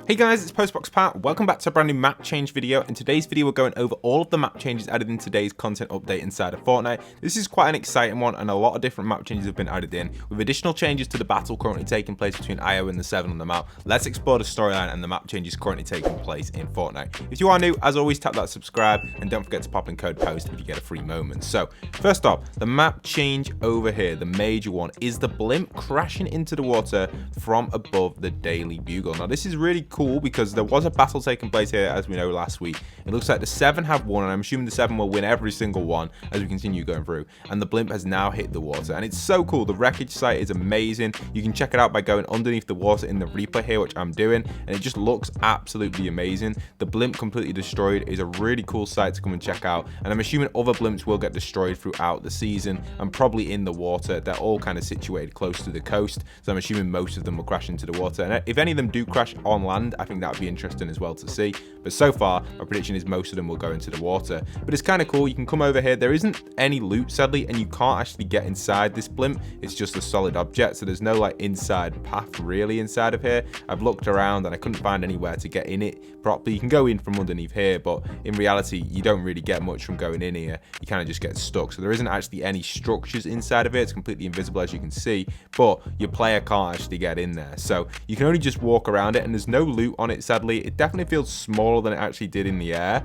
Hey guys, it's postboxpat. Welcome back to a brand new map change video. In today's video, we're going over all of the map changes added in today's content update inside of Fortnite. This is quite an exciting one, and a lot of different map changes have been added in, with additional changes to the battle currently taking place between IO and the 7 on the map. Let's explore the storyline and the map changes currently taking place in Fortnite. If you are new, as always, tap that subscribe, and don't forget to pop in code POST if you get a free moment. So, first off, the map change over here, the major one, is the blimp crashing into the water from above the Daily Bugle. Now, this is really cool because there was a battle taking place here, as we know, last week. It looks like the 7 have won, and I'm assuming the 7 will win every single one as we continue going through, and the blimp has now hit the water, and it's so cool. The wreckage site is amazing. You can check it out by going underneath the water in the replay here, which I'm doing, and it just looks absolutely amazing. The blimp completely destroyed is a really cool site to come and check out, and I'm assuming other blimps will get destroyed throughout the season and probably in the water. They're all kind of situated close to the coast, so I'm assuming most of them will crash into the water, and if any of them do crash on land, I think that would be interesting as well to see. But so far, my prediction is most of them will go into the water. But it's kind of cool. You can come over here. There isn't any loot, sadly, and you can't actually get inside this blimp. It's just a solid object, so there's no like inside path really inside of here. I've looked around and I couldn't find anywhere to get in it properly. You can go in from underneath here, but in reality, you don't really get much from going in here. You kind of just get stuck. So there isn't actually any structures inside of it. It's completely invisible, as you can see, but your player can't actually get in there. So you can only just walk around it, and there's no loot on it, sadly. It definitely feels smaller than it actually did in the air.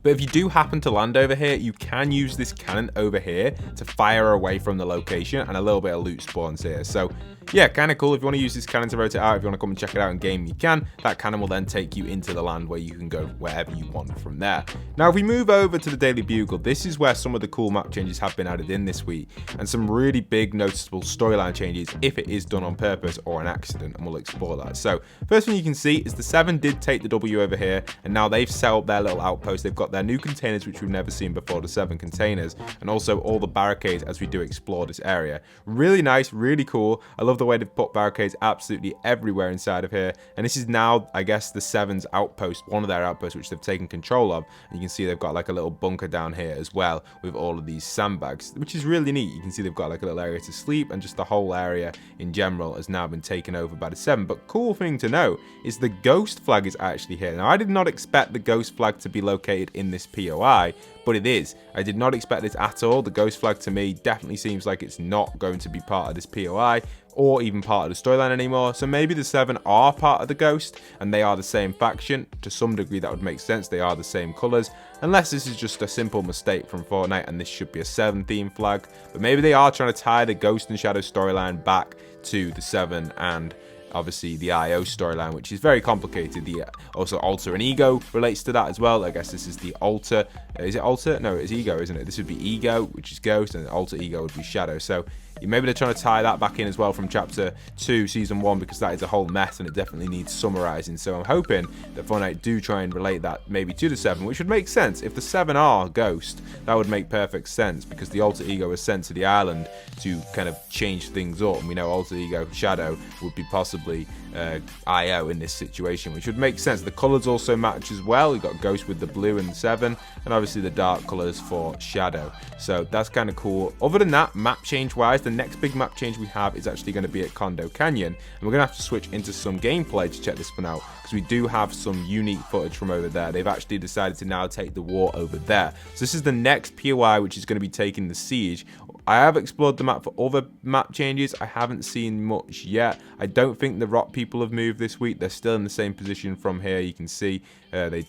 But if you do happen to land over here, you can use this cannon over here to fire away from the location, and a little bit of loot spawns here. So yeah, kind of cool. If you want to use this cannon to rotate out, if you want to come and check it out in game, you can. That cannon will then take you into the land where you can go wherever you want from there. Now, if we move over to the Daily Bugle, this is where some of the cool map changes have been added in this week, and some really big noticeable storyline changes if it is done on purpose or an accident, and we'll explore that. So first thing you can see is the 7 did take the W over here, and now they've set up their little outpost. They've got their new containers, which we've never seen before, the 7 containers, and also all the barricades as we do explore this area. Really nice, really cool. I love the way they've put barricades absolutely everywhere inside of here, and this is now, I guess, the 7's outpost, one of their outposts, which they've taken control of. And you can see they've got like a little bunker down here as well with all of these sandbags, which is really neat. You can see they've got like a little area to sleep, and just the whole area in general has now been taken over by the 7. But cool thing to know is the ghost flag is actually here. Now, I did not expect the ghost flag to be located in this POI, but it is. I did not expect this at all. The ghost flag to me definitely seems like it's not going to be part of this POI or even part of the storyline anymore. So maybe the 7 are part of the ghost and they are the same faction. To some degree that would make sense. They are the same colors, unless this is just a simple mistake from Fortnite and this should be a 7 theme flag. But maybe they are trying to tie the Ghost and Shadow storyline back to the 7 and obviously the IO storyline, which is very complicated. The also Alter and Ego relates to that as well. I guess this is the Alter. Is it Alter? No, it's Ego, isn't it? This would be Ego, which is Ghost, and Alter Ego would be Shadow. So maybe they're trying to tie that back in as well from Chapter 2, Season 1, because that is a whole mess and it definitely needs summarizing. So I'm hoping that Fortnite do try and relate that maybe to the 7, which would make sense. If the 7 are Ghost, that would make perfect sense, because the Alter Ego was sent to the island to kind of change things up. And we know Alter Ego Shadow would be possibly IO in this situation, which would make sense. The colors also match as well. We've got Ghost with the blue and the 7, and obviously the dark colors for Shadow. So that's kind of cool. Other than that, map change wise, the next big map change we have is actually going to be at Condo Canyon, and we're going to have to switch into some gameplay to check this one out, because we do have some unique footage from over there. They've actually decided to now take the war over there. So this is the next POI, which is going to be taking the siege. I have explored the map for other map changes. I haven't seen much yet. I don't think the rock people have moved this week. They're still in the same position from here. You can see they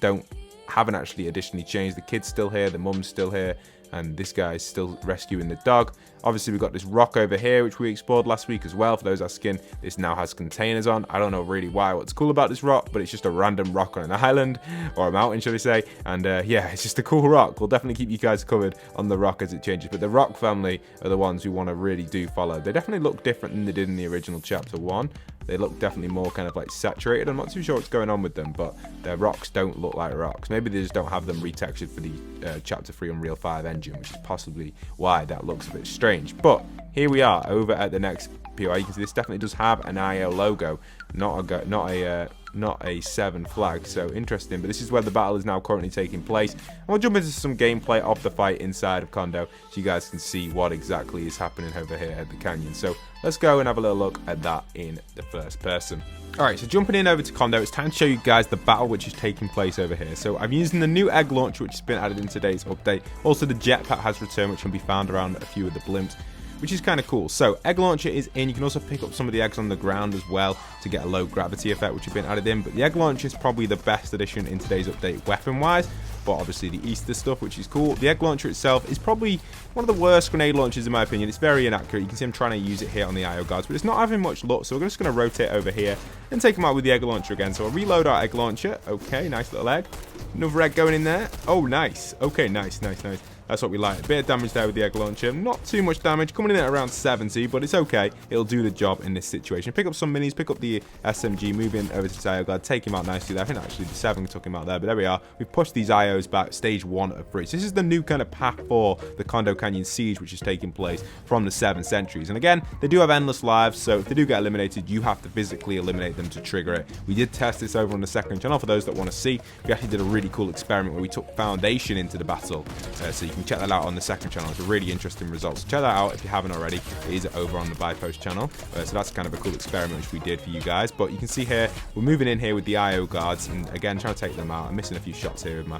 haven't actually additionally changed. The kid's still here, the mum's still here, and this guy's still rescuing the dog. Obviously, we've got this rock over here, which we explored last week as well. For those asking, this now has containers on. I don't know really what's cool about this rock, but it's just a random rock on an island, or a mountain, should I say. And yeah, it's just a cool rock. We'll definitely keep you guys covered on the rock as it changes. But the rock family are the ones we want to really do follow. They definitely look different than they did in the original Chapter 1. They look definitely more kind of like saturated. I'm not too sure what's going on with them, but their rocks don't look like rocks. Maybe they just don't have them retextured for the Chapter 3 Unreal 5 engine, which is possibly why that looks a bit strange. But here we are over at the next POI. You can see this definitely does have an IO logo, not a not a 7 flag. So interesting, but this is where the battle is now currently taking place. And we'll jump into some gameplay of the fight inside of Kondo so you guys can see what exactly is happening over here at the canyon. So let's go and have a little look at that in the first person. Alright, so jumping in over to Kondo, it's time to show you guys the battle which is taking place over here. So I'm using the new egg launcher which has been added in today's update. Also the jetpack has returned, which can be found around a few of the blimps, which is kind of cool. So egg launcher is in. You can also pick up some of the eggs on the ground as well to get a low gravity effect, which have been added in. But the egg launcher is probably the best addition in today's update weapon wise. But obviously the Easter stuff, which is cool. The egg launcher itself is probably one of the worst grenade launchers in my opinion. It's very inaccurate. You can see I'm trying to use it here on the IO guards, but it's not having much luck. So we're just going to rotate over here and take them out with the egg launcher again. So I'll reload our egg launcher. Okay, nice little egg. Another egg going in there. Oh, nice. Okay, nice. That's what we like. A bit of damage there with the egg launcher. Not too much damage. Coming in at around 70, but it's okay. It'll do the job in this situation. Pick up some minis. Pick up the SMG. Move in over to IO guard. Take him out nicely there. I think actually the 7 took him out there, but there we are. We've pushed these IOs back. Stage 1 of 3. So this is the new kind of path for the Kondo Canyon Siege, which is taking place from the 7 sentries. And again, they do have endless lives, so if they do get eliminated, you have to physically eliminate them to trigger it. We did test this over on the second channel. For those that want to see, we actually did a really cool experiment where we took Foundation into the battle. So you can check that out on the second channel. It's a really interesting result. So check that out if you haven't already. It is over on the Buy Post channel. So that's kind of a cool experiment which we did for you guys. But you can see here, we're moving in here with the IO guards, and again, trying to take them out. I'm missing a few shots here with my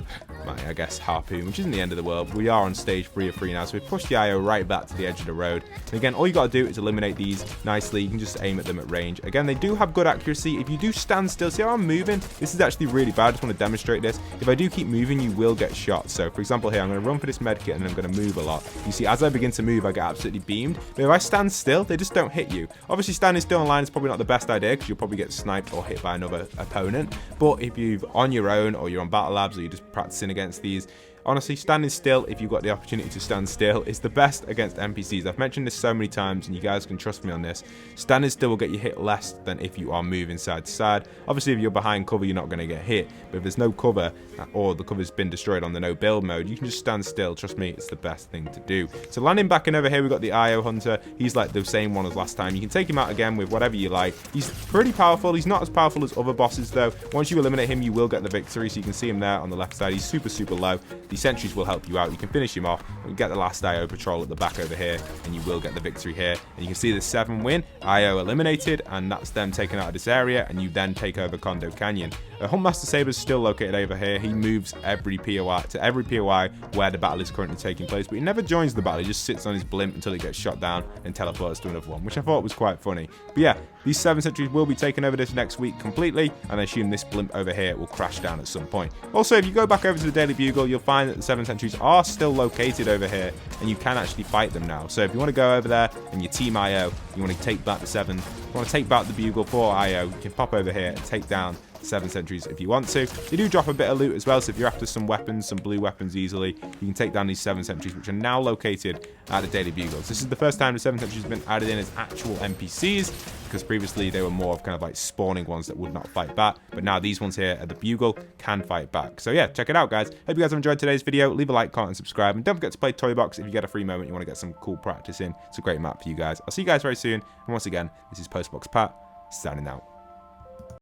I guess, harpoon, which isn't the end of the world. We are on stage 3 of 3 now, so we've pushed the IO right back to the edge of the road. And again, all you got to do is eliminate these nicely. You can just aim at them at range. Again, they do have good accuracy. If you do stand still, see how I'm moving? This is actually really bad. I just want to demonstrate this. If I do keep moving, you will get shot. So, for example, here, I'm going to run for this medkit and I'm going to move a lot. You see, as I begin to move, I get absolutely beamed. But if I stand still, they just don't hit you. Obviously, standing still online is probably not the best idea because you'll probably get sniped or hit by another opponent. But if you're on your own or you're on battle labs or you're just practicing against these, honestly, standing still, if you've got the opportunity to stand still, is the best against NPCs. I've mentioned this so many times, and you guys can trust me on this. Standing still will get you hit less than if you are moving side to side. Obviously, if you're behind cover, you're not going to get hit. But if there's no cover, or the cover's been destroyed on the no build mode, you can just stand still. Trust me, it's the best thing to do. So landing back in over here, we've got the IO Hunter. He's like the same one as last time. You can take him out again with whatever you like. He's pretty powerful. He's not as powerful as other bosses, though. Once you eliminate him, you will get the victory. So you can see him there on the left side. He's super, super low. The sentries will help you out. You can finish him off and get the last IO patrol at the back over here, and you will get the victory here. And you can see the 7 win, IO eliminated, and that's them taken out of this area, and you then take over Kondo Canyon. Huntmaster Saber's still located over here. He moves every POI to every POI where the battle is currently taking place, but he never joins the battle. He just sits on his blimp until he gets shot down and teleports to another one, which I thought was quite funny. But yeah, these 7 sentries will be taking over this next week completely, and I assume this blimp over here will crash down at some point. Also, if you go back over to the Daily Bugle, you'll find that the 7 sentries are still located over here, and you can actually fight them now. So if you want to go over there and you team IO, you want to take back the 7, you want to take back the Bugle for IO, you can pop over here and take down 7 sentries if you want to. They do drop a bit of loot as well, so if you're after some weapons, some blue weapons easily, you can take down these 7 sentries, which are now located at the Daily Bugles. This is the first time the 7 sentries have been added in as actual NPCs, because previously they were more of kind of like spawning ones that would not fight back, but now these ones here at the Bugle can fight back. So yeah, check it out, guys. Hope you guys have enjoyed today's video. Leave a like, comment, and subscribe, and don't forget to play Toy Box if you get a free moment, you want to get some cool practice in. It's a great map for you guys. I'll see you guys very soon, and once again, this is postboxpat, signing out.